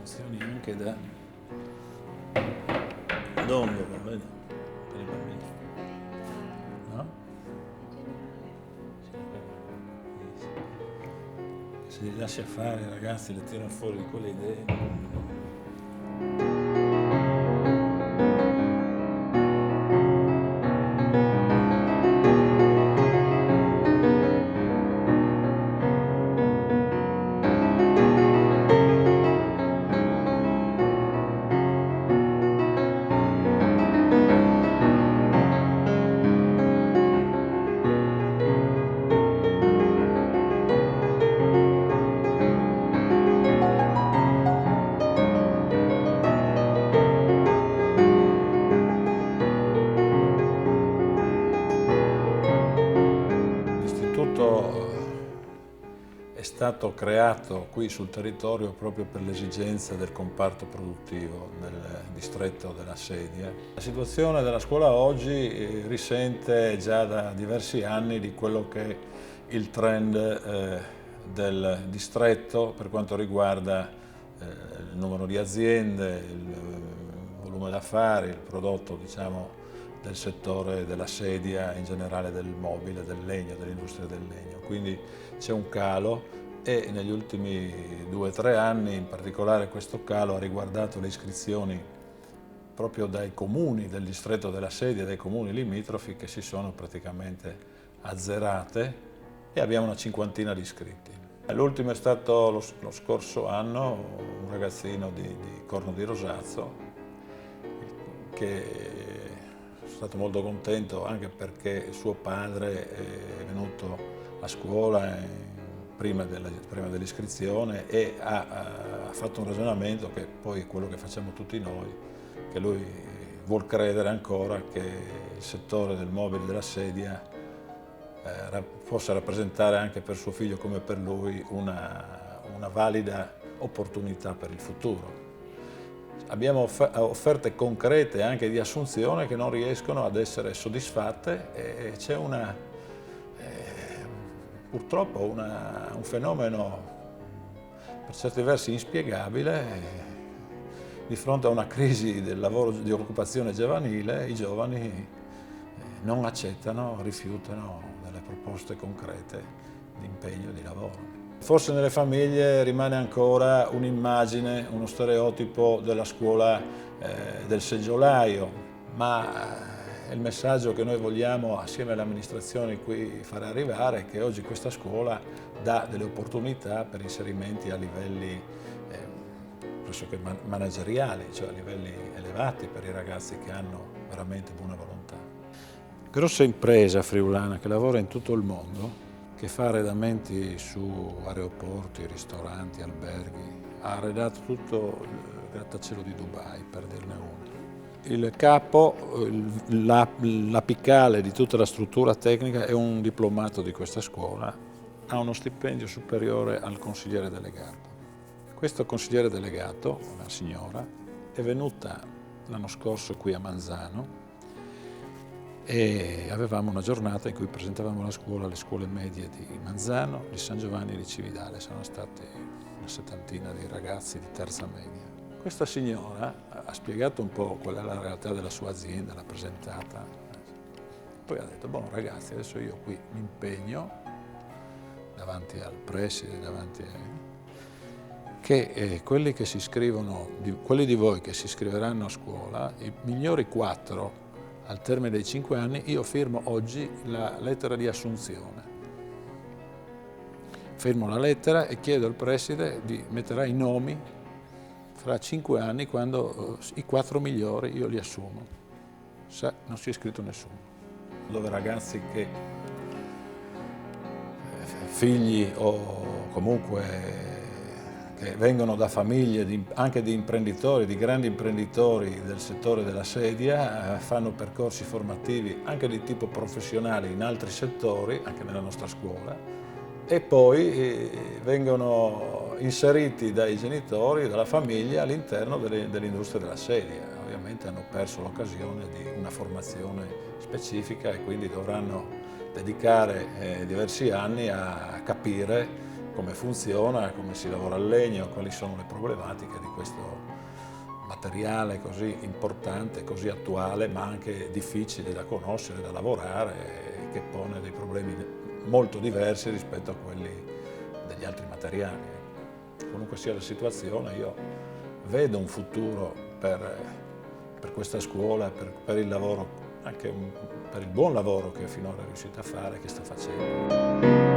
funzioni anche da dongo, va bene? Per i bambini. No? Se li lascia fare i ragazzi, le tirano fuori di quelle idee. L'istituto è stato creato qui sul territorio proprio per l'esigenza del comparto produttivo del distretto della Sedia. La situazione della scuola oggi risente già da diversi anni di quello che è il trend del distretto per quanto riguarda il numero di aziende, il volume d'affari, il prodotto, diciamo, del settore della sedia, in generale del mobile, del legno, dell'industria del legno. Quindi c'è un calo e negli ultimi 2 o 3 anni in particolare questo calo ha riguardato le iscrizioni proprio dai comuni del distretto della sedia, dai comuni limitrofi, che si sono praticamente azzerate e abbiamo una cinquantina di iscritti. L'ultimo è stato lo scorso anno un ragazzino di Corno di Rosazzo che sono stato molto contento anche perché suo padre è venuto a scuola prima dell'iscrizione e ha fatto un ragionamento che poi è quello che facciamo tutti noi, che lui vuol credere ancora che il settore del mobile e della sedia possa rappresentare anche per suo figlio come per lui una valida opportunità per il futuro. Abbiamo offerte concrete anche di assunzione che non riescono ad essere soddisfatte e c'è purtroppo un fenomeno per certi versi inspiegabile. Di fronte a una crisi del lavoro di occupazione giovanile, i giovani non accettano, rifiutano delle proposte concrete di impegno e di lavoro. Forse nelle famiglie rimane ancora un'immagine, uno stereotipo della scuola del seggiolaio, ma il messaggio che noi vogliamo assieme alle amministrazioni qui fare arrivare è che oggi questa scuola dà delle opportunità per inserimenti a livelli pressoché manageriali, cioè a livelli elevati per i ragazzi che hanno veramente buona volontà. Grossa impresa friulana che lavora in tutto il mondo, che fa arredamenti su aeroporti, ristoranti, alberghi, ha arredato tutto il grattacielo di Dubai, per dirne uno. Il capo, l'apicale di tutta la struttura tecnica è un diplomato di questa scuola, ha uno stipendio superiore al consigliere delegato. Questo consigliere delegato, una signora, è venuta l'anno scorso qui a Manzano e avevamo una giornata in cui presentavamo la scuola alle scuole medie di Manzano, di San Giovanni e di Cividale. Sono stati una settantina di ragazzi di terza media. Questa signora ha spiegato un po' qual è la realtà della sua azienda, l'ha presentata. Poi ha detto, boh ragazzi, adesso io qui mi impegno davanti al preside, davanti a che quelli che si iscrivono, quelli di voi che si iscriveranno a scuola, i migliori 4 al termine dei 5 anni, io firmo oggi la lettera di assunzione. Firmo la lettera e chiedo al preside di metterà i nomi fra 5 anni quando i 4 migliori io li assumo. Non si è iscritto nessuno. Dove ragazzi che figli o comunque che vengono da famiglie anche di imprenditori, di grandi imprenditori del settore della sedia, fanno percorsi formativi anche di tipo professionale in altri settori, anche nella nostra scuola, e poi vengono inseriti dai genitori, dalla famiglia all'interno dell'industria della sedia. Ovviamente hanno perso l'occasione di una formazione specifica e quindi dovranno dedicare diversi anni a capire come funziona, come si lavora al legno, quali sono le problematiche di questo materiale così importante, così attuale, ma anche difficile da conoscere, da lavorare, che pone dei problemi molto diversi rispetto a quelli degli altri materiali. Comunque sia la situazione, io vedo un futuro per questa scuola, per il lavoro, anche per il buon lavoro che finora è riuscita a fare, che sta facendo.